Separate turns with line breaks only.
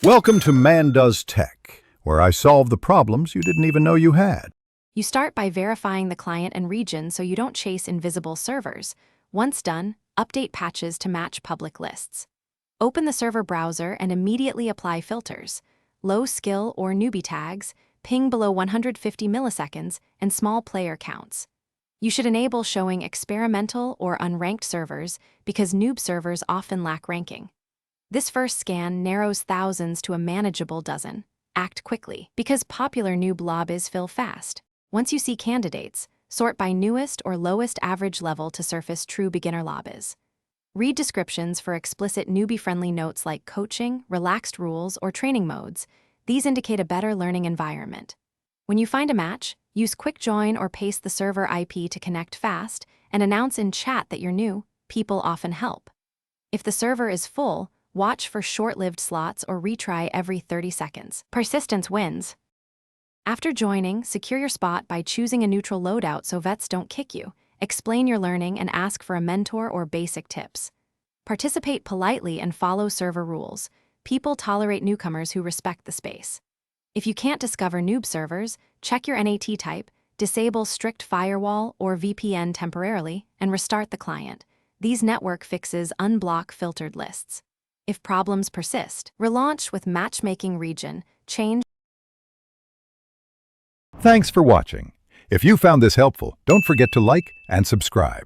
Welcome to Man Does Tech, where I solve the problems you didn't even know you had.
You start by verifying the client and region so you don't chase invisible servers. Once done, update patches to match public lists. Open the server browser and immediately apply filters. Low skill or newbie tags, ping below 150 milliseconds, and small player counts. You should enable showing experimental or unranked servers because noob servers often lack ranking. This first scan narrows thousands to a manageable dozen. Act quickly, because popular noob lobbies fill fast. Once you see candidates, sort by newest or lowest average level to surface true beginner lobbies. Read descriptions for explicit newbie-friendly notes like coaching, relaxed rules, or training modes. These indicate a better learning environment. When you find a match, use quick join or paste the server IP to connect fast and announce in chat that you're new. People often help. If the server is full, watch for short-lived slots or retry every 30 seconds. Persistence wins. After joining, secure your spot by choosing a neutral loadout so vets don't kick you. Explain your learning and ask for a mentor or basic tips. Participate politely and follow server rules. People tolerate newcomers who respect the space. If you can't discover noob servers, check your NAT type, disable strict firewall or VPN temporarily, and restart the client. These network fixes unblock filtered lists. If problems persist, relaunch with matchmaking region, change.
Thanks for watching. If you found this helpful, don't forget to like and subscribe.